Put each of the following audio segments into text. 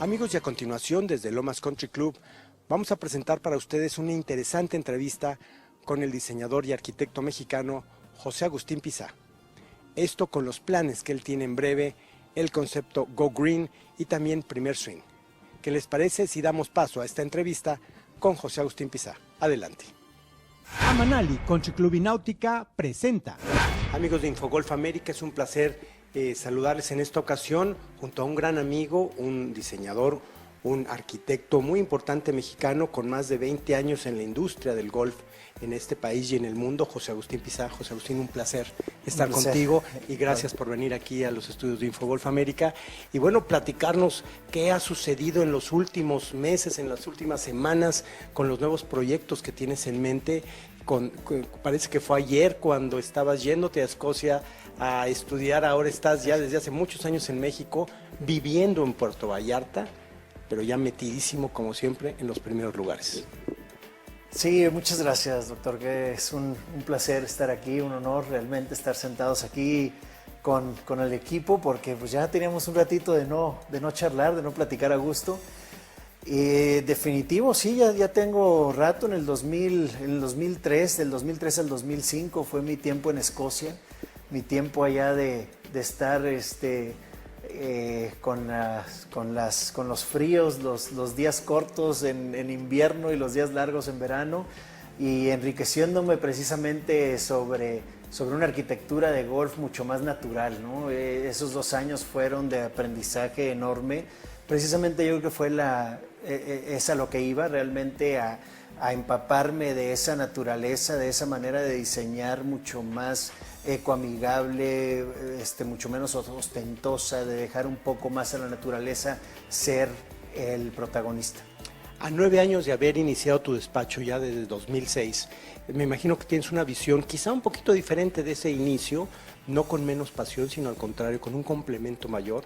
Amigos, y a continuación desde Lomas Country Club vamos a presentar para ustedes una interesante entrevista con el diseñador y arquitecto mexicano José Agustín Pizá. Esto con los planes que él tiene en breve, el concepto Go Green y también Primer Swing. ¿Qué les parece si damos paso a esta entrevista con José Agustín Pizá? Adelante. Amanali Country Club y Náutica presenta. Amigos de Infogolf América, es un placer saludarles en esta ocasión junto a un gran amigo, un diseñador, un arquitecto muy importante mexicano con más de 20 años en la industria del golf en este país y en el mundo, José Agustín Pizá. José Agustín, un placer estar contigo y gracias por venir aquí a los estudios de Infogolf América y bueno, platicarnos qué ha sucedido en los últimos meses, en las últimas semanas con los nuevos proyectos que tienes en mente. Parece que fue ayer cuando estabas yéndote a Escocia a estudiar, ahora estás ya desde hace muchos años en México, viviendo en Puerto Vallarta, pero ya metidísimo como siempre en los primeros lugares. Sí, muchas gracias, doctor, que es un placer estar aquí, un honor realmente estar sentados aquí con el equipo, porque pues ya teníamos un ratito de no charlar, de no platicar a gusto. Definitivo, sí, ya tengo rato en el 2003, del 2003 al 2005 fue mi tiempo en Escocia, mi tiempo allá de estar con los fríos, los días cortos en invierno y los días largos en verano, y enriqueciéndome precisamente sobre una arquitectura de golf mucho más natural, ¿no? Esos 2 años fueron de aprendizaje enorme. Precisamente yo creo que fue es a lo que iba realmente a empaparme de esa naturaleza, de esa manera de diseñar mucho más ecoamigable, mucho menos ostentosa, de dejar un poco más a la naturaleza ser el protagonista. A 9 años de haber iniciado tu despacho ya desde 2006, me imagino que tienes una visión quizá un poquito diferente de ese inicio, no con menos pasión, sino al contrario, con un complemento mayor.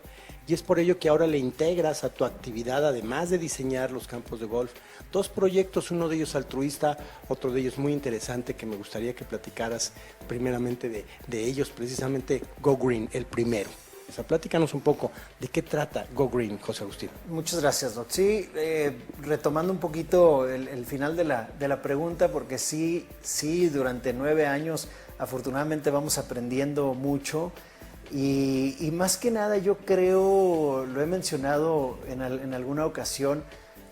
Y es por ello que ahora le integras a tu actividad, además de diseñar los campos de golf, 2 proyectos, uno de ellos altruista, otro de ellos muy interesante, que me gustaría que platicaras primeramente de ellos, precisamente Go Green, el primero. O sea, platícanos un poco de qué trata Go Green, José Agustín. Muchas gracias, Doc. Sí, retomando un poquito el final de la pregunta, porque sí, durante 9 años afortunadamente vamos aprendiendo mucho y más que nada yo creo, lo he mencionado en alguna ocasión,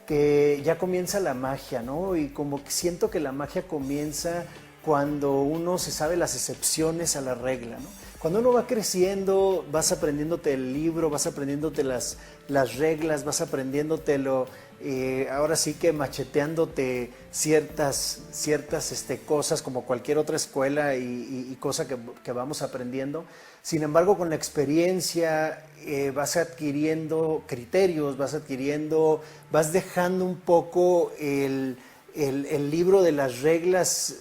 que ya comienza la magia, ¿no? Y como que siento que la magia comienza cuando uno se sabe las excepciones a la regla, ¿no? Cuando uno va creciendo, vas aprendiéndote el libro, vas aprendiéndote las reglas, vas aprendiéndotelo, ahora sí que macheteándote ciertas cosas como cualquier otra escuela y cosa que vamos aprendiendo. Sin embargo, con la experiencia vas adquiriendo criterios, vas dejando un poco el libro de las reglas,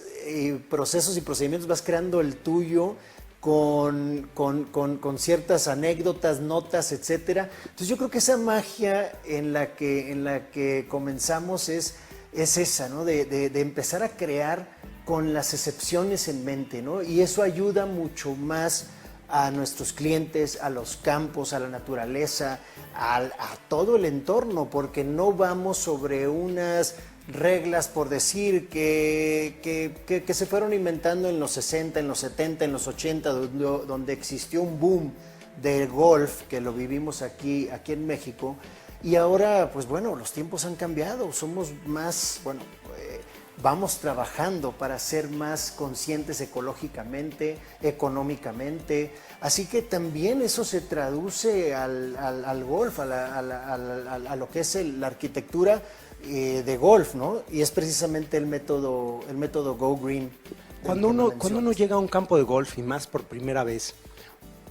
procesos y procedimientos, vas creando el tuyo, con ciertas anécdotas, notas, etcétera. Entonces yo creo que esa magia en la que comenzamos es esa, ¿no? De empezar a crear con las excepciones en mente, ¿no? Y eso ayuda mucho más a nuestros clientes, a los campos, a la naturaleza, a todo el entorno, porque no vamos sobre unas reglas, por decir, que se fueron inventando en los 60, en los 70, en los 80, donde existió un boom del golf, que lo vivimos aquí en México, y ahora, pues bueno, los tiempos han cambiado, somos más, vamos trabajando para ser más conscientes ecológicamente, económicamente, así que también eso se traduce al golf, a lo que es la arquitectura de golf, ¿no? Y es precisamente el método Go Green. Cuando uno llega a un campo de golf y más por primera vez,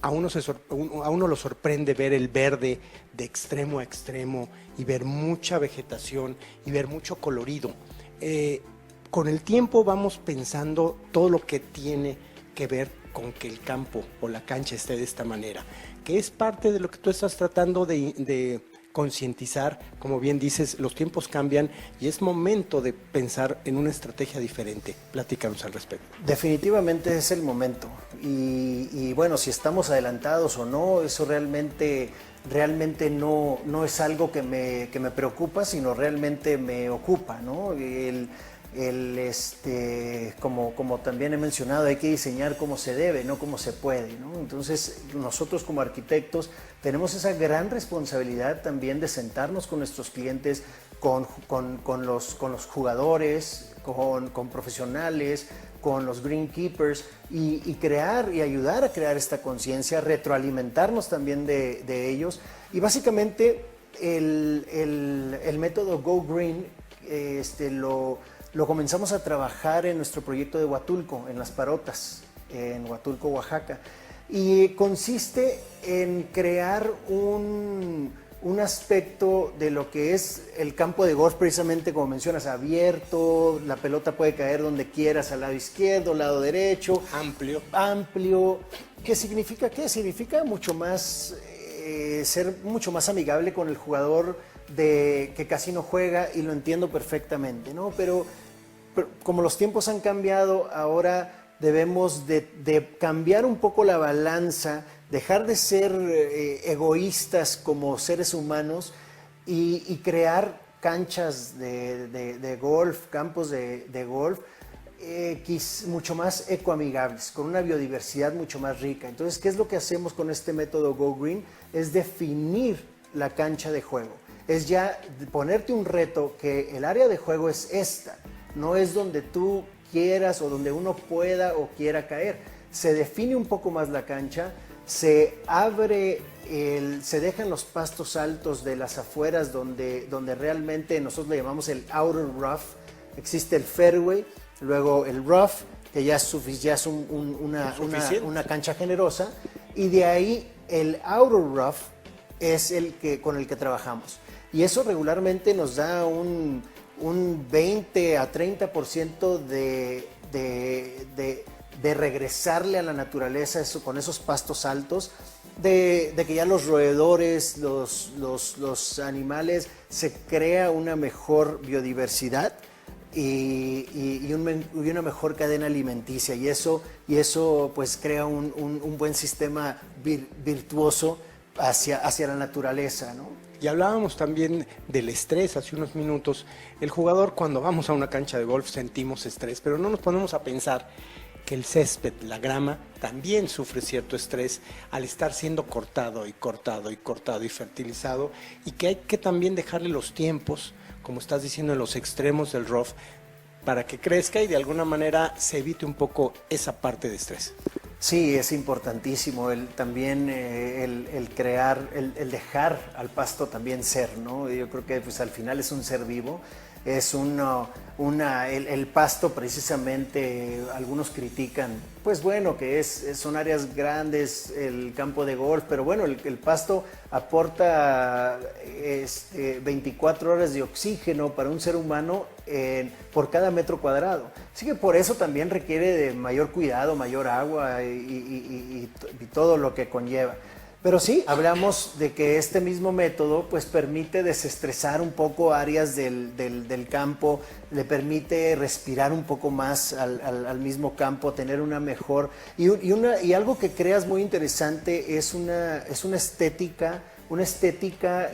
a uno lo sorprende ver el verde de extremo a extremo y ver mucha vegetación y ver mucho colorido. Con el tiempo vamos pensando todo lo que tiene que ver con que el campo o la cancha esté de esta manera, que es parte de lo que tú estás tratando de concientizar. Como bien dices, los tiempos cambian y es momento de pensar en una estrategia diferente. Platícanos al respecto. Definitivamente es el momento y bueno, si estamos adelantados o no, eso realmente realmente no es algo que me preocupa, sino realmente me ocupa, ¿no? Como también he mencionado, hay que diseñar como se debe, no como se puede, ¿no? Entonces, nosotros como arquitectos tenemos esa gran responsabilidad también de sentarnos con nuestros clientes, con los jugadores, con profesionales, con los greenkeepers y crear y ayudar a crear esta conciencia, retroalimentarnos también de ellos. Y básicamente el método Go Green lo comenzamos a trabajar en nuestro proyecto de Huatulco, en Las Parotas, en Huatulco, Oaxaca. Y consiste en crear un aspecto de lo que es el campo de golf, precisamente como mencionas, abierto, la pelota puede caer donde quieras, al lado izquierdo, al lado derecho. Amplio. ¿Qué significa? ¿Qué significa? Mucho más, ser mucho más amigable con el jugador que casi no juega, y lo entiendo perfectamente, ¿no? Pero como los tiempos han cambiado, ahora debemos de cambiar un poco la balanza, dejar de ser egoístas como seres humanos y crear canchas de golf, campos de golf mucho más ecoamigables, con una biodiversidad mucho más rica. Entonces, ¿qué es lo que hacemos con este método Go Green? Es definir la cancha de juego. Es ya ponerte un reto que el área de juego es esta, no es donde tú quieras o donde uno pueda o quiera caer. Se define un poco más la cancha, se abre, se dejan los pastos altos de las afueras donde realmente nosotros le llamamos el outer rough. Existe el fairway, luego el rough, que ya es una cancha generosa, y de ahí el outer rough es con el que trabajamos. Y eso regularmente nos da un 20 a 30% de regresarle a la naturaleza con esos pastos altos, de que ya los roedores, los animales, se crea una mejor biodiversidad y una mejor cadena alimenticia, y eso pues crea un buen sistema virtuoso hacia la naturaleza, ¿no? Y hablábamos también del estrés hace unos minutos. El jugador, cuando vamos a una cancha de golf, sentimos estrés, pero no nos ponemos a pensar que el césped, la grama, también sufre cierto estrés al estar siendo cortado y cortado y cortado y fertilizado, y que hay que también dejarle los tiempos, como estás diciendo, en los extremos del rough, para que crezca y de alguna manera se evite un poco esa parte de estrés. Sí, es importantísimo también crear, el dejar al pasto también ser, ¿no? Yo creo que pues al final es un ser vivo, es el pasto precisamente, algunos critican, pues bueno, que son áreas grandes, el campo de golf, pero bueno, el pasto aporta 24 horas de oxígeno para un ser humano por cada metro cuadrado. Así que por eso también requiere de mayor cuidado, mayor agua y todo lo que conlleva. Pero sí, hablamos de que este mismo método pues permite desestresar un poco áreas del campo, le permite respirar un poco más al mismo campo, tener una mejor... Y algo que creas muy interesante es una estética,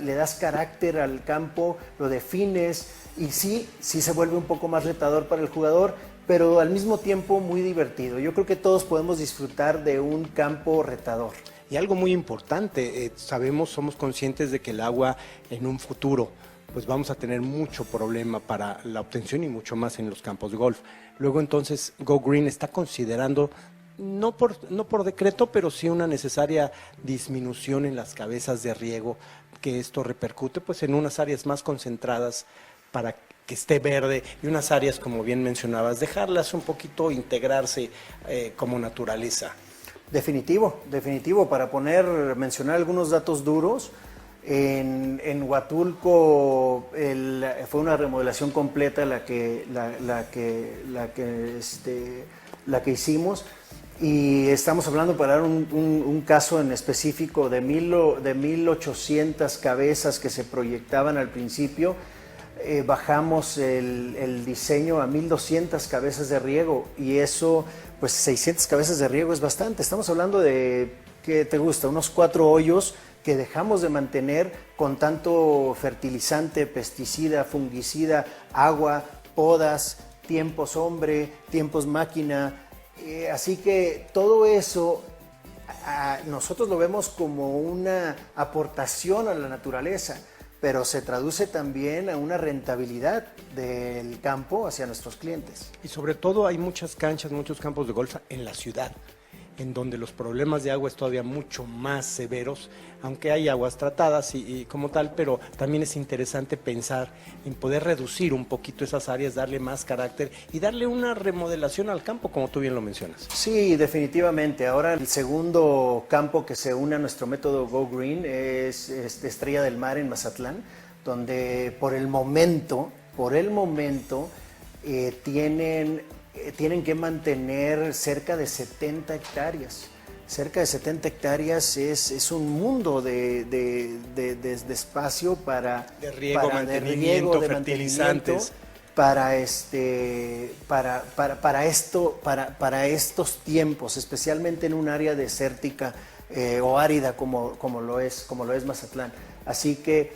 le das carácter al campo, lo defines, y sí se vuelve un poco más retador para el jugador, pero al mismo tiempo muy divertido. Yo creo que todos podemos disfrutar de un campo retador. Y algo muy importante, somos conscientes de que el agua en un futuro, pues vamos a tener mucho problema para la obtención y mucho más en los campos de golf. Luego entonces Go Green está considerando, no por decreto, pero sí una necesaria disminución en las cabezas de riego, que esto repercute pues en unas áreas más concentradas para que esté verde, y unas áreas, como bien mencionabas, dejarlas un poquito integrarse como naturaleza. Definitivo. Para mencionar algunos datos duros, en Huatulco fue una remodelación completa la que hicimos, y estamos hablando, para dar un caso en específico, de 1,800 cabezas que se proyectaban al principio. Bajamos el diseño a 1,200 cabezas de riego, y eso, pues 600 cabezas de riego es bastante. Estamos hablando de, ¿qué te gusta? Unos 4 hoyos que dejamos de mantener con tanto fertilizante, pesticida, fungicida, agua, podas, tiempos hombre, tiempos máquina. Así que todo eso nosotros lo vemos como una aportación a la naturaleza, pero se traduce también a una rentabilidad del campo hacia nuestros clientes. Y sobre todo hay muchas canchas, muchos campos de golf en la ciudad, en donde los problemas de agua es todavía mucho más severos, aunque hay aguas tratadas y como tal, pero también es interesante pensar en poder reducir un poquito esas áreas, darle más carácter y darle una remodelación al campo, como tú bien lo mencionas. Sí, definitivamente. Ahora el segundo campo que se une a nuestro método Go Green es Estrella del Mar en Mazatlán, donde por el momento tienen que mantener cerca de 70 hectáreas. Cerca de 70 hectáreas es un mundo de espacio para riego, mantenimiento, fertilizantes. Para estos tiempos, especialmente en un área desértica o árida como lo es Mazatlán. Así que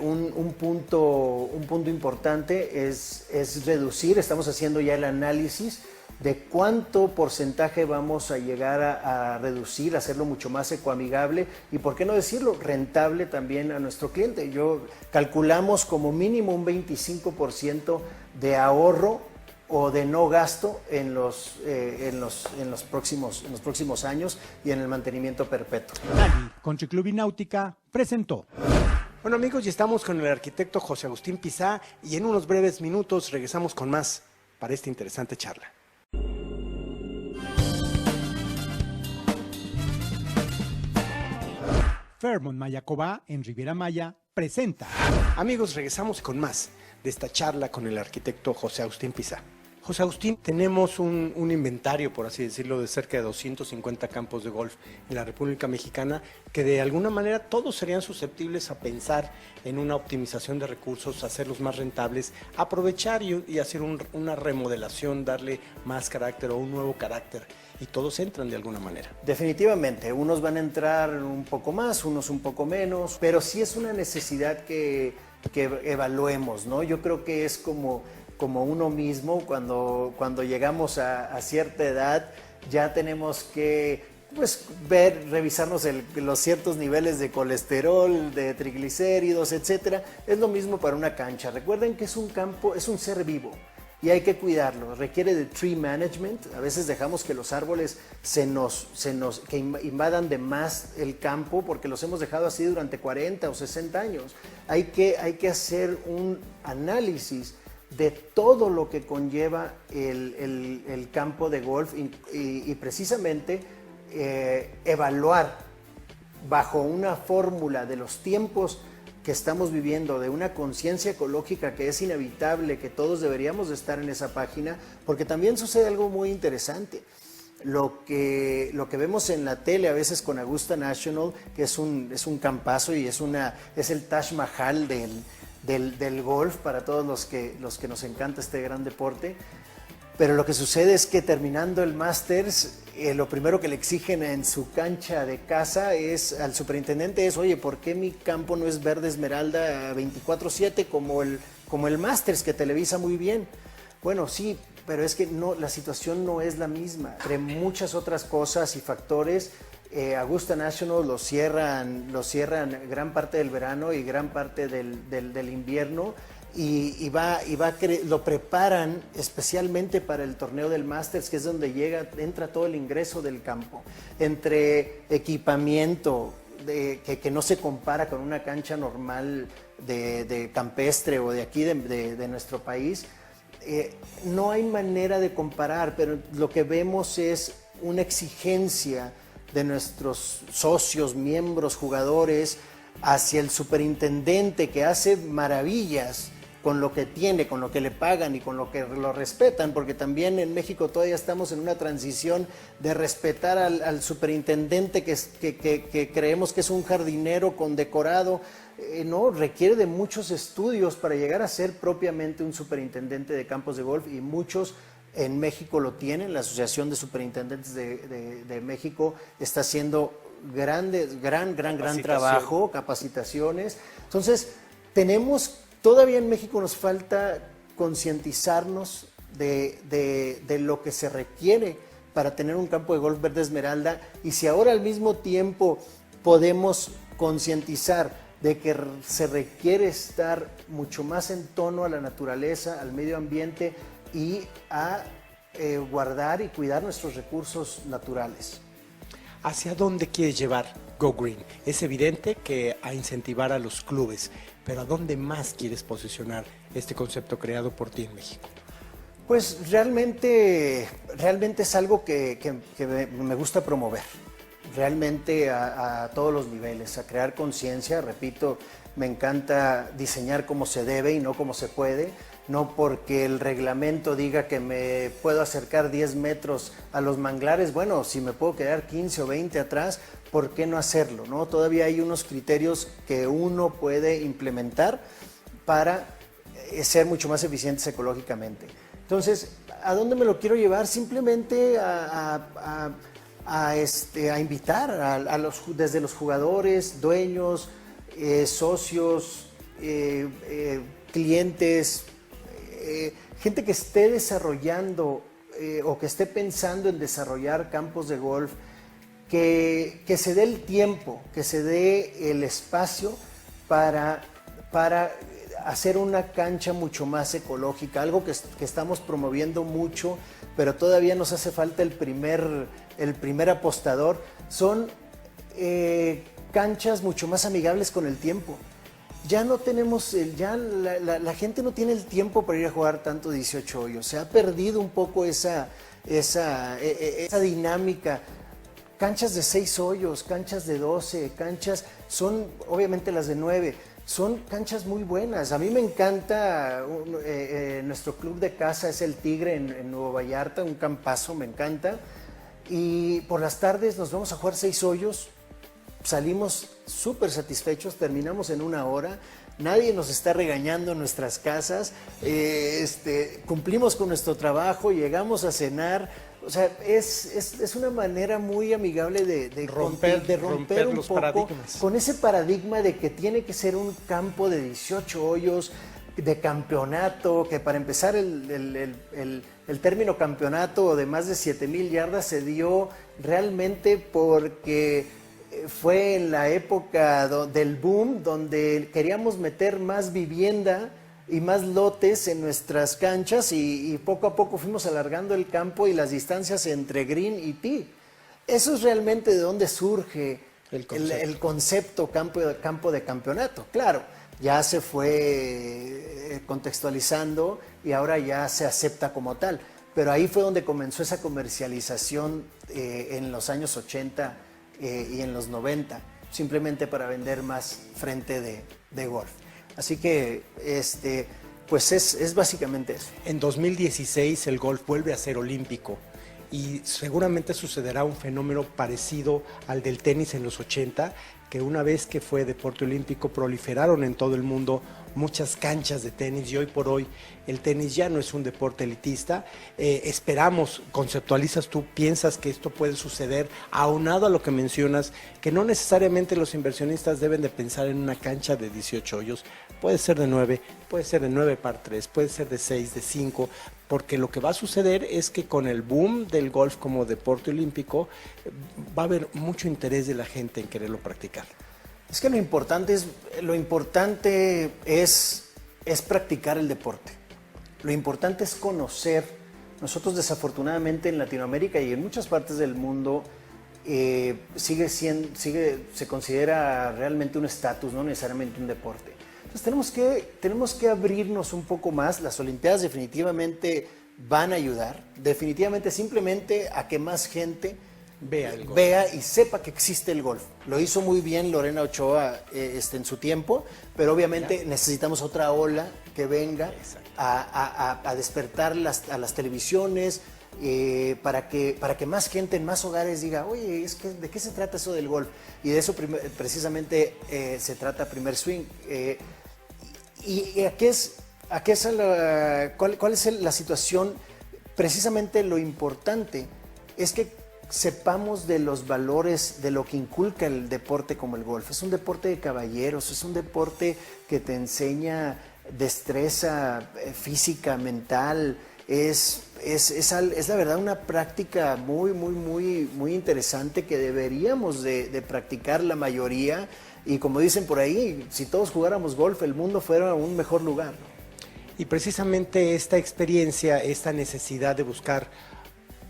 un punto importante es reducir. Estamos haciendo ya el análisis de cuánto porcentaje vamos a llegar a reducir, hacerlo mucho más ecoamigable y, por qué no decirlo, rentable también a nuestro cliente. Calculamos como mínimo un 25% de ahorro o de no gasto en los próximos años y en el mantenimiento perpetuo. Manali, Country y Náutica presentó. Bueno, amigos, ya estamos con el arquitecto José Agustín Pizá y en unos breves minutos regresamos con más para esta interesante charla. Fairmont Mayacobá, en Riviera Maya, presenta. Amigos, regresamos con más de esta charla con el arquitecto José Agustín Pizá. José Agustín, tenemos un inventario, por así decirlo, de cerca de 250 campos de golf en la República Mexicana, que de alguna manera todos serían susceptibles a pensar en una optimización de recursos, hacerlos más rentables, aprovechar y hacer una remodelación, darle más carácter o un nuevo carácter. Y todos entran de alguna manera. Definitivamente, unos van a entrar un poco más, unos un poco menos, pero sí es una necesidad que evaluemos, ¿no? Yo creo que es como uno mismo, cuando llegamos a cierta edad, ya tenemos que revisarnos los ciertos niveles de colesterol, de triglicéridos, etcétera. Es lo mismo para una cancha. Recuerden que es un campo, es un ser vivo. Y hay que cuidarlo, requiere de tree management. A veces dejamos que los árboles que invadan de más el campo porque los hemos dejado así durante 40 o 60 años. Hay que hacer un análisis de todo lo que conlleva el campo de golf y precisamente evaluar bajo una fórmula de los tiempos que estamos viviendo, de una conciencia ecológica que es inevitable, que todos deberíamos de estar en esa página, porque también sucede algo muy interesante. Lo que vemos en la tele a veces con Augusta National, que es un campazo y es el Taj Mahal del golf para todos los que nos encanta este gran deporte. Pero lo que sucede es que terminando el Masters, lo primero que le exigen en su cancha de casa al superintendente es: oye, ¿por qué mi campo no es verde esmeralda 24/7 como el Masters, que televisa muy bien? Bueno, sí, pero es que no, la situación no es la misma. Entre muchas otras cosas y factores, Augusta National lo cierran gran parte del verano y gran parte del invierno. Lo preparan especialmente para el torneo del Masters, que es donde entra todo el ingreso del campo. Entre equipamiento que no se compara con una cancha normal de campestre o de aquí de nuestro país, no hay manera de comparar, pero lo que vemos es una exigencia de nuestros socios, miembros, jugadores, hacia el superintendente, que hace maravillas con lo que tiene, con lo que le pagan y con lo que lo respetan, porque también en México todavía estamos en una transición de respetar al superintendente que creemos que es un jardinero condecorado. No, requiere de muchos estudios para llegar a ser propiamente un superintendente de campos de golf, y muchos en México lo tienen. La Asociación de Superintendentes de México está haciendo gran Capacitación. trabajo, capacitaciones. Entonces, todavía en México nos falta concientizarnos de lo que se requiere para tener un campo de golf verde esmeralda, y si ahora al mismo tiempo podemos concientizar de que se requiere estar mucho más en tono a la naturaleza, al medio ambiente y a guardar y cuidar nuestros recursos naturales. ¿Hacia dónde quieres llevar Go Green? Es evidente que a incentivar a los clubes, pero ¿a dónde más quieres posicionar este concepto creado por ti en México? Pues realmente es algo que me gusta promover, realmente a todos los niveles, a crear conciencia. Repito, me encanta diseñar como se debe y no como se puede, no porque el reglamento diga que me puedo acercar 10 metros a los manglares. Bueno, si me puedo quedar 15 o 20 atrás, ¿por qué no hacerlo, no? Todavía hay unos criterios que uno puede implementar para ser mucho más eficientes ecológicamente. Entonces, ¿a dónde me lo quiero llevar? Simplemente a invitar desde los jugadores, dueños, socios, clientes, gente que esté desarrollando o que esté pensando en desarrollar campos de golf, que se dé el tiempo, que se dé el espacio para hacer una cancha mucho más ecológica, algo que estamos promoviendo mucho, pero todavía nos hace falta el primer apostador. Son canchas mucho más amigables con el tiempo. Ya no tenemos, la gente no tiene el tiempo para ir a jugar tanto 18 hoyos, se ha perdido un poco esa dinámica. Canchas de 6 hoyos, canchas de 12, canchas, son obviamente las de 9, son canchas muy buenas. A mí me encanta, nuestro club de casa es el Tigre en Nuevo Vallarta, un campazo, me encanta. Y por las tardes nos vamos a jugar 6 hoyos, salimos súper satisfechos, terminamos en 1 hora, nadie nos está regañando en nuestras casas, cumplimos con nuestro trabajo, llegamos a cenar. O sea, es una manera muy amigable de romper un los poco paradigmas. con ese paradigma de que tiene que ser un campo de 18 hoyos, de campeonato, que para empezar el término campeonato de más de 7,000 yardas se dio realmente porque fue en la época del boom, donde queríamos meter más vivienda y más lotes en nuestras canchas, y poco a poco fuimos alargando el campo y las distancias entre green y tee. Eso es realmente de donde surge el concepto campo de campeonato. Claro, ya se fue contextualizando y ahora ya se acepta como tal, pero ahí fue donde comenzó esa comercialización en los años 80 y en los 90, simplemente para vender más frente de golf. Así que pues es básicamente eso. En 2016 el golf vuelve a ser olímpico y seguramente sucederá un fenómeno parecido al del tenis en los 80, que una vez que fue deporte olímpico proliferaron en todo el mundo muchas canchas de tenis, y hoy por hoy el tenis ya no es un deporte elitista. Esperamos, conceptualizas tú, piensas que esto puede suceder, aunado a lo que mencionas, que no necesariamente los inversionistas deben de pensar en una cancha de 18 hoyos, puede ser de 9, puede ser de 9 par 3, puede ser de 6, de 5, porque lo que va a suceder es que con el boom del golf como deporte olímpico va a haber mucho interés de la gente en quererlo practicar. Es que lo importante es practicar el deporte. Lo importante es conocer. Nosotros desafortunadamente en Latinoamérica y en muchas partes del mundo se considera realmente un estatus, no necesariamente un deporte. Entonces tenemos que abrirnos un poco más. Las Olimpiadas definitivamente van a ayudar, definitivamente simplemente a que más gente vea y sepa que existe el golf. Lo hizo muy bien Lorena Ochoa en su tiempo, pero obviamente necesitamos otra ola que venga a despertar a las televisiones, para que más gente en más hogares diga, oye, ¿de qué se trata eso del golf? Y de eso precisamente se trata Primer Swing. ¿Cuál es la situación? Precisamente lo importante es que sepamos de los valores, de lo que inculca el deporte como el golf. Es un deporte de caballeros, es un deporte que te enseña destreza física, mental. Es la verdad una práctica muy interesante que deberíamos de practicar la mayoría. Y como dicen por ahí, si todos jugáramos golf, el mundo fuera un mejor lugar, ¿no? Y precisamente esta experiencia, esta necesidad de buscar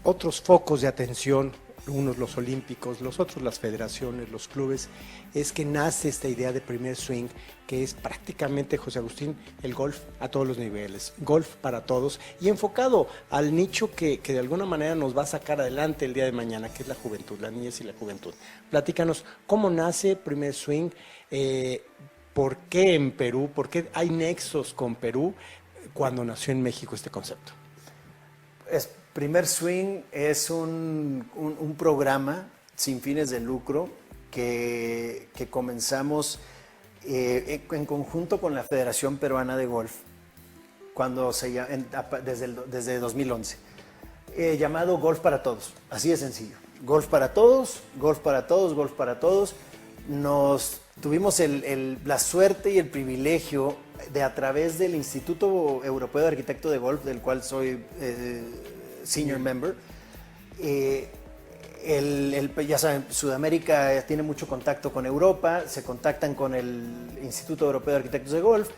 otros focos de atención, unos los olímpicos, los otros las federaciones, los clubes, es que nace esta idea de Primer Swing, que es prácticamente, José Agustín, el golf a todos los niveles, golf para todos y enfocado al nicho que de alguna manera nos va a sacar adelante el día de mañana, que es la juventud, la niñez y la juventud. Platícanos, ¿cómo nace Primer Swing? ¿Por qué en Perú? ¿Por qué hay nexos con Perú cuando nació en México este concepto? Primer Swing es un programa sin fines de lucro que comenzamos en conjunto con la Federación Peruana de Golf desde 2011, llamado Golf para Todos, así de sencillo. Golf para todos, golf para todos, golf para todos. Tuvimos la suerte y el privilegio de, a través del Instituto Europeo de Arquitecto de Golf, del cual soy senior member, ya saben, Sudamérica tiene mucho contacto con Europa, se contactan con el Instituto Europeo de Arquitectos de Golf,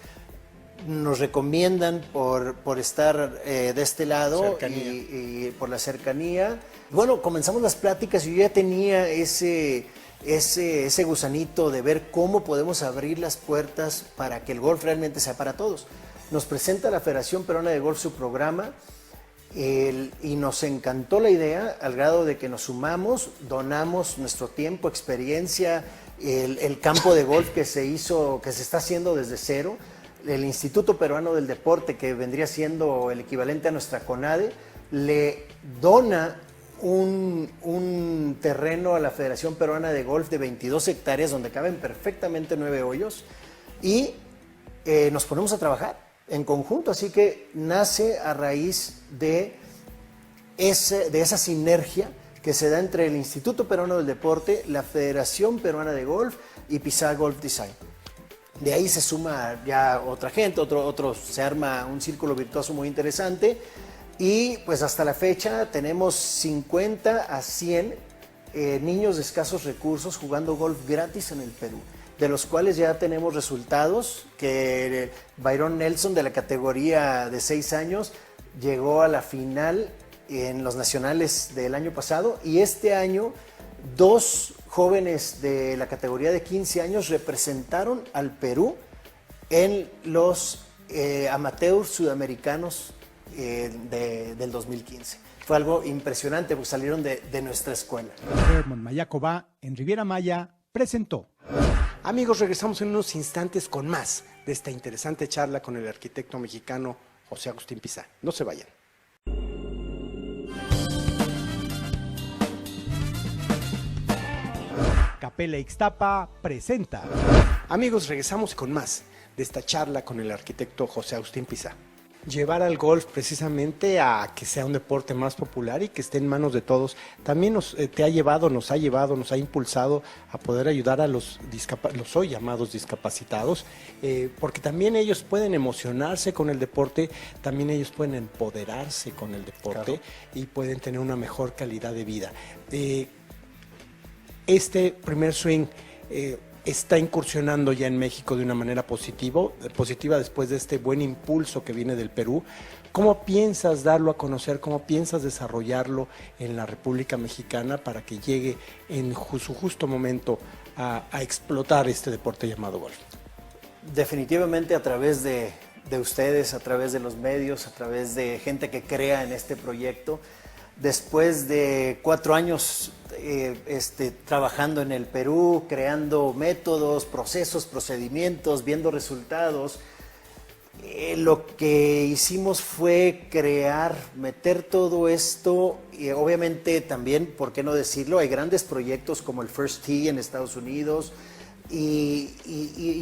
nos recomiendan por estar de este lado y por la cercanía. Bueno, comenzamos las pláticas y yo ya tenía ese gusanito de ver cómo podemos abrir las puertas para que el golf realmente sea para todos. Nos presenta la Federación Peruana de Golf su programa y nos encantó la idea al grado de que nos sumamos, donamos nuestro tiempo, experiencia, el campo de golf que se está haciendo desde cero. El Instituto Peruano del Deporte, que vendría siendo el equivalente a nuestra CONADE, le dona un terreno a la Federación Peruana de Golf de 22 hectáreas donde caben perfectamente 9 hoyos y nos ponemos a trabajar en conjunto, así que nace a raíz de esa sinergia que se da entre el Instituto Peruano del Deporte, la Federación Peruana de Golf y Pizarro Golf Design. De ahí se suma ya otra gente, se arma un círculo virtuoso muy interesante y pues hasta la fecha tenemos 50 a 100 niños de escasos recursos jugando golf gratis en el Perú, de los cuales ya tenemos resultados, que Byron Nelson de la categoría de 6 años llegó a la final en los nacionales del año pasado y este año 2 jóvenes de la categoría de 15 años representaron al Perú en los amateurs sudamericanos del 2015. Fue algo impresionante porque salieron de nuestra escuela. Herman Mayacobá en Riviera Maya presentó. Amigos, regresamos en unos instantes con más de esta interesante charla con el arquitecto mexicano José Agustín Pizá. No se vayan. Capella Ixtapa presenta. Amigos, regresamos con más de esta charla con el arquitecto José Agustín Pizá. Llevar al golf precisamente a que sea un deporte más popular y que esté en manos de todos, también nos ha impulsado a poder ayudar a los hoy llamados discapacitados, porque también ellos pueden emocionarse con el deporte, también ellos pueden empoderarse con el deporte, claro, y pueden tener una mejor calidad de vida. Este Primer Swing está incursionando ya en México de una manera positiva después de este buen impulso que viene del Perú. ¿Cómo piensas darlo a conocer? ¿Cómo piensas desarrollarlo en la República Mexicana para que llegue en su justo momento a explotar este deporte llamado golf? Definitivamente a través de ustedes, a través de los medios, a través de gente que crea en este proyecto. Después de 4 años trabajando en el Perú, creando métodos, procesos, procedimientos, viendo resultados, lo que hicimos fue meter todo esto y obviamente también, ¿por qué no decirlo? Hay grandes proyectos como el First Tee en Estados Unidos y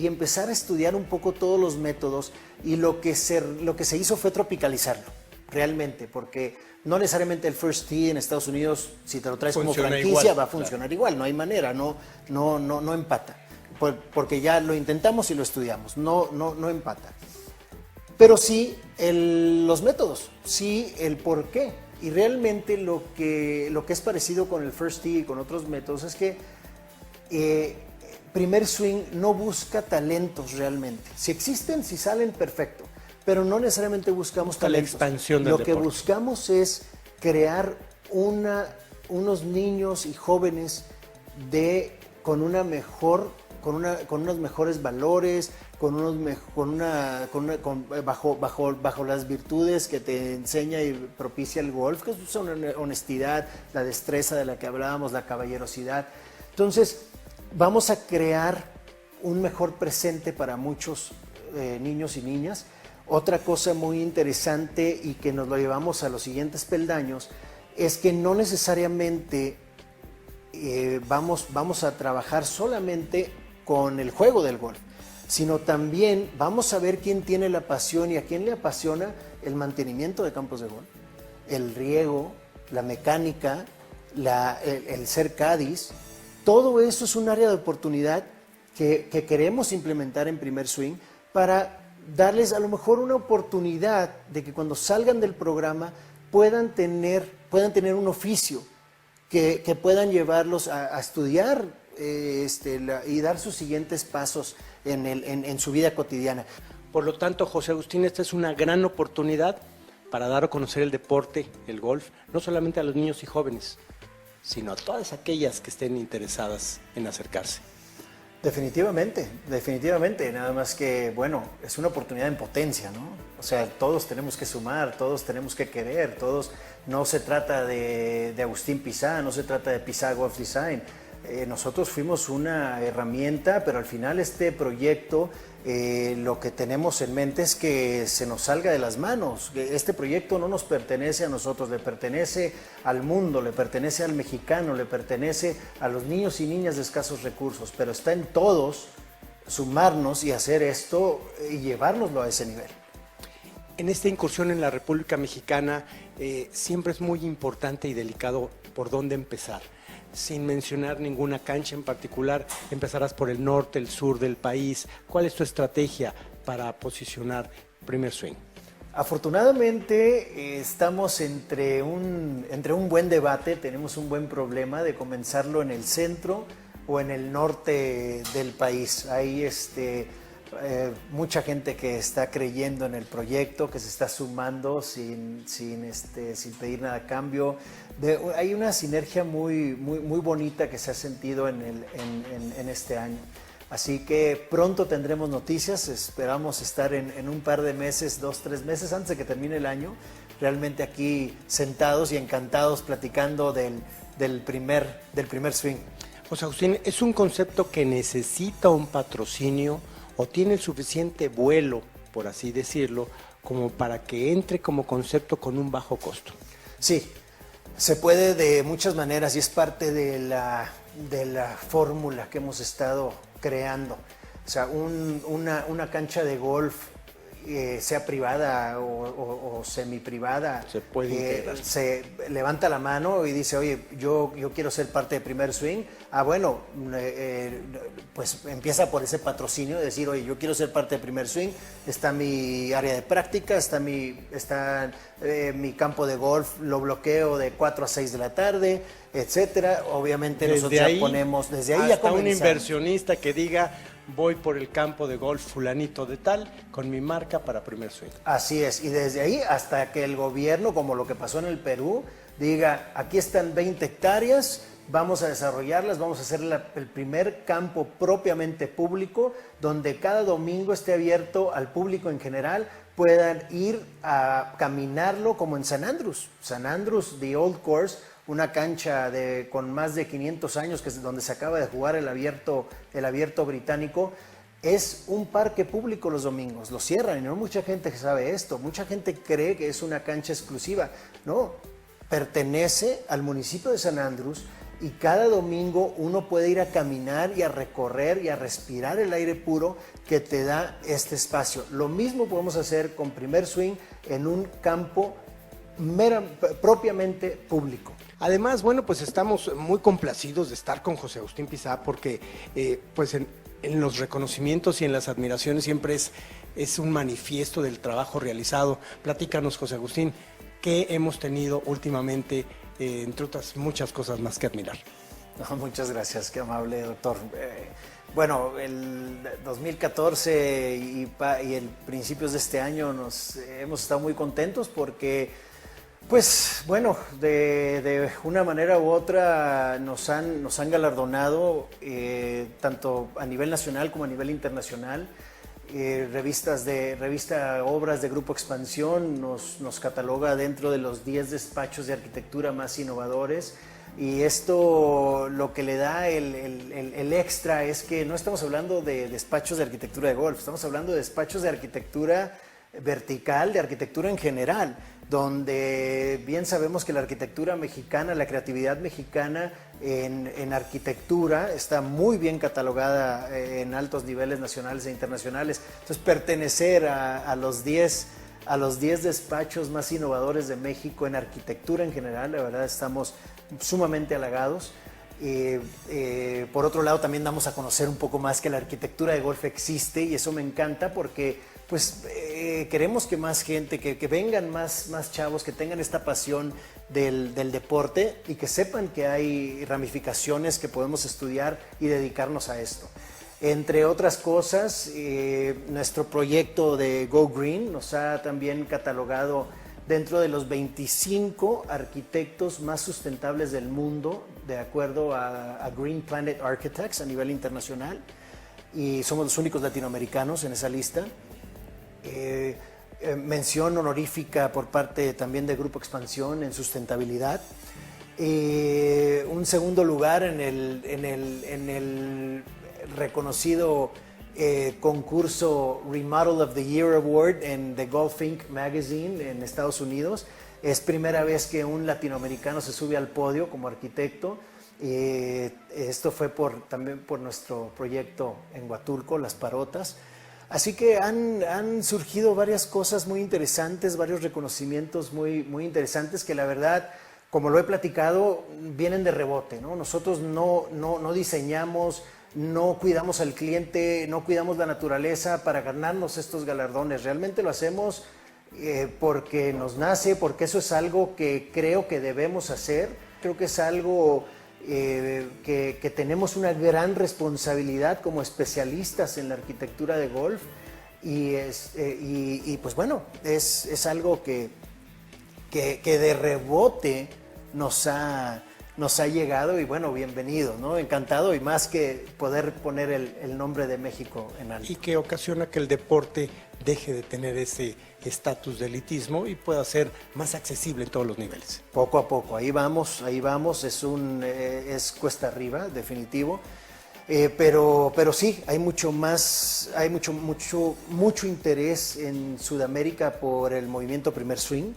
empezar a estudiar un poco todos los métodos y lo que se hizo fue tropicalizarlo. realmente, porque no necesariamente el First Tee en Estados Unidos, si te lo traes como Funciona franquicia, igual, va a funcionar igual, no hay manera, no empata, porque ya lo intentamos y lo estudiamos, no empata. Pero sí los métodos, sí el por qué. Y realmente lo que es parecido con el First Tee y con otros métodos es que Primer Swing no busca talentos realmente. Si existen, si salen, perfecto. Pero no necesariamente buscamos talentos. La expansión del Lo que deporte. buscamos es crear unos niños y jóvenes con unos mejores valores, bajo las virtudes que te enseña y propicia el golf, que es una honestidad, la destreza de la que hablábamos, la caballerosidad. Entonces, vamos a crear un mejor presente para muchos niños y niñas. Otra cosa muy interesante y que nos lo llevamos a los siguientes peldaños es que no necesariamente vamos a trabajar solamente con el juego del golf, sino también vamos a ver quién tiene la pasión y a quién le apasiona el mantenimiento de campos de golf, el riego, la mecánica, el ser caddies. Todo eso es un área de oportunidad que queremos implementar en Primer Swing para darles a lo mejor una oportunidad de que cuando salgan del programa puedan tener un oficio que puedan llevarlos a estudiar y dar sus siguientes pasos en su vida cotidiana. Por lo tanto, José Agustín, esta es una gran oportunidad para dar a conocer el deporte, el golf, no solamente a los niños y jóvenes, sino a todas aquellas que estén interesadas en acercarse. Definitivamente, nada más que, bueno, es una oportunidad en potencia, ¿no? O sea, todos tenemos que sumar, todos tenemos que querer, no se trata de Agustín Pizá, no se trata de Pizá Golf Design. Nosotros fuimos una herramienta, pero al final este proyecto, lo que tenemos en mente es que se nos salga de las manos. Este proyecto no nos pertenece a nosotros, le pertenece al mundo, le pertenece al mexicano, le pertenece a los niños y niñas de escasos recursos, pero está en todos sumarnos y hacer esto y llevárnoslo a ese nivel. En esta incursión en la República Mexicana, siempre es muy importante y delicado por dónde empezar. Sin mencionar ninguna cancha en particular, empezarás por el norte, el sur del país. ¿Cuál es tu estrategia para posicionar Primer Swing? Afortunadamente estamos entre un buen debate, tenemos un buen problema de comenzarlo en el centro o en el norte del país. Hay mucha gente que está creyendo en el proyecto, que se está sumando sin pedir nada a cambio. Hay una sinergia muy bonita que se ha sentido en este año. Así que pronto tendremos noticias, esperamos estar en un par de meses, 2-3 meses antes de que termine el año, realmente aquí sentados y encantados platicando del primer swing. José Agustín, ¿es un concepto que necesita un patrocinio o tiene el suficiente vuelo, por así decirlo, como para que entre como concepto con un bajo costo? Sí, se puede de muchas maneras y es parte de la fórmula que hemos estado creando. O sea, una cancha de golf, sea privada o semiprivada, se puede integrar. Se levanta la mano y dice, oye, yo quiero ser parte de Primer Swing. Bueno, pues empieza por ese patrocinio, de decir, oye, yo quiero ser parte de Primer Swing, está mi área de práctica, está mi campo de golf, lo bloqueo de 4 a 6 de la tarde, etcétera. Obviamente desde nosotros ahí, ya ponemos, desde ahí hasta ya comenzamos. Un inversionista que diga, voy por el campo de golf fulanito de tal, con mi marca para Primer Swing. Así es, y desde ahí hasta que el gobierno, como lo que pasó en el Perú, diga, aquí están 20 hectáreas, vamos a desarrollarlas, vamos a hacer el primer campo propiamente público, donde cada domingo esté abierto al público en general, puedan ir a caminarlo como en San Andrews. San Andrews, The Old Course, una cancha con más de 500 años, que es donde se acaba de jugar el abierto británico, es un parque público los domingos, lo cierran y no mucha gente sabe esto, mucha gente cree que es una cancha exclusiva, no, pertenece al municipio de San Andrews y cada domingo uno puede ir a caminar y a recorrer y a respirar el aire puro que te da este espacio. Lo mismo podemos hacer con Primer Swing en un campo propiamente público. Además, bueno, pues estamos muy complacidos de estar con José Agustín Pizá porque pues en los reconocimientos y en las admiraciones siempre es un manifiesto del trabajo realizado. Platícanos, José Agustín, ¿qué hemos tenido últimamente, entre otras muchas cosas más que admirar? No, muchas gracias, qué amable doctor. Bueno, el 2014 y el principios de este año hemos estado muy contentos porque, pues bueno, de una manera u otra nos han galardonado tanto a nivel nacional como a nivel internacional. Revista Obras de Grupo Expansión nos cataloga dentro de los 10 despachos de arquitectura más innovadores. Y esto lo que le da el extra es que no estamos hablando de despachos de arquitectura de golf, estamos hablando de despachos de arquitectura vertical, de arquitectura en general, donde bien sabemos que la arquitectura mexicana, la creatividad mexicana en arquitectura está muy bien catalogada en altos niveles nacionales e internacionales. Entonces, pertenecer a los 10 despachos más innovadores de México en arquitectura en general, la verdad estamos sumamente halagados. Por otro lado, también damos a conocer un poco más que la arquitectura de golf existe y eso me encanta porque pues queremos que más gente, que vengan más chavos, que tengan esta pasión del deporte y que sepan que hay ramificaciones que podemos estudiar y dedicarnos a esto. Entre otras cosas, nuestro proyecto de Go Green nos ha también catalogado dentro de los 25 arquitectos más sustentables del mundo, de acuerdo a Green Planet Architects a nivel internacional, y somos los únicos latinoamericanos en esa lista. Mención honorífica por parte también del Grupo Expansión en sustentabilidad. Un segundo lugar en el reconocido concurso Remodel of the Year Award en The Golf Inc. Magazine en Estados Unidos. Es primera vez que un latinoamericano se sube al podio como arquitecto. Esto fue también por nuestro proyecto en Huatulco, Las Parotas. Así que han surgido varias cosas muy interesantes, varios reconocimientos muy interesantes que la verdad, como lo he platicado, vienen de rebote, ¿no? Nosotros no diseñamos, no cuidamos al cliente, no cuidamos la naturaleza para ganarnos estos galardones. Realmente lo hacemos porque nos nace, porque eso es algo que creo que debemos hacer. Creo que es algo que tenemos una gran responsabilidad como especialistas en la arquitectura de golf y pues bueno, es algo que de rebote nos ha llegado y bueno, bienvenido, ¿no? Encantado y más que poder poner el nombre de México en alto. Y que ocasiona que el deporte deje de tener ese estatus de elitismo y pueda ser más accesible en todos los niveles. Poco a poco, ahí vamos, es cuesta arriba, definitivo. Pero sí, hay mucho interés en Sudamérica por el movimiento Primer Swing.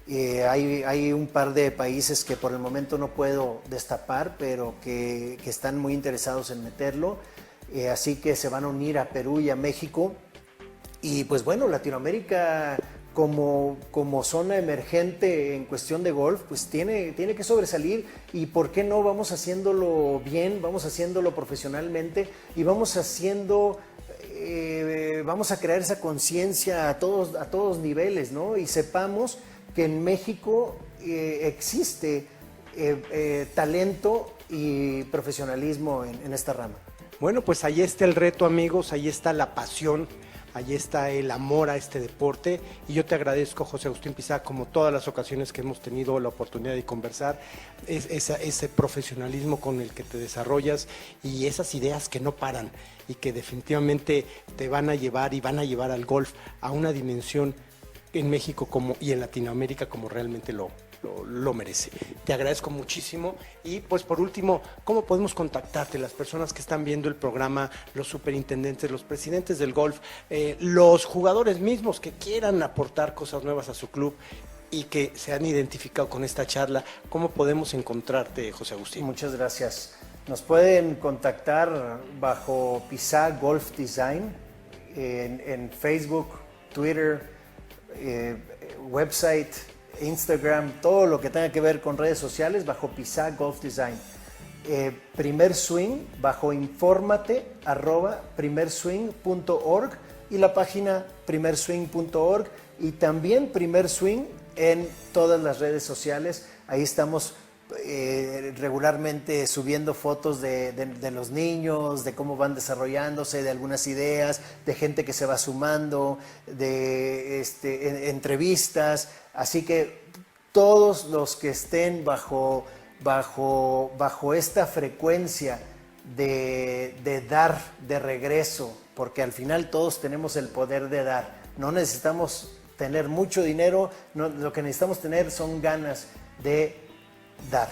Hay un par de países que por el momento no puedo destapar, pero que están muy interesados en meterlo. Así que se van a unir a Perú y a México. Y pues bueno, Latinoamérica como zona emergente en cuestión de golf, pues tiene que sobresalir y por qué no vamos haciéndolo bien, vamos haciéndolo profesionalmente y vamos a crear esa conciencia a todos niveles, ¿no? Y sepamos que en México existe talento y profesionalismo en esta rama. Bueno, pues ahí está el reto, amigos, ahí está la pasión, ahí está el amor a este deporte y yo te agradezco, José Agustín Pizá, como todas las ocasiones que hemos tenido la oportunidad de conversar, ese profesionalismo con el que te desarrollas y esas ideas que no paran y que definitivamente te van a llevar y van a llevar al golf a una dimensión en México y en Latinoamérica como realmente lo merece. Te agradezco muchísimo y pues por último, ¿cómo podemos contactarte? Las personas que están viendo el programa, los superintendentes, los presidentes del golf, los jugadores mismos que quieran aportar cosas nuevas a su club y que se han identificado con esta charla, ¿cómo podemos encontrarte, José Agustín? Muchas gracias. Nos pueden contactar bajo Pizá Golf Design en Facebook, Twitter, website Instagram, todo lo que tenga que ver con redes sociales bajo Pisa Golf Design. Primer Swing bajo infórmate @primerswing.org y la página primerswing.org y también Primer Swing en todas las redes sociales. Ahí estamos regularmente subiendo fotos de los niños, de cómo van desarrollándose, de algunas ideas, de gente que se va sumando, de entrevistas. Así que todos los que estén bajo esta frecuencia de dar de regreso, porque al final todos tenemos el poder de dar. No necesitamos tener mucho dinero, lo que necesitamos tener son ganas de dar.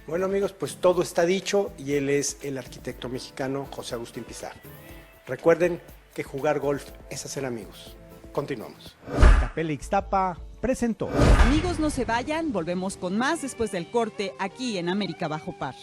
Bueno, amigos, pues todo está dicho y él es el arquitecto mexicano José Agustín Pizarro. Recuerden que jugar golf es hacer amigos. Continuamos. Capella Ixtapa presentó. Amigos, no se vayan, volvemos con más después del corte aquí en América Bajo Par.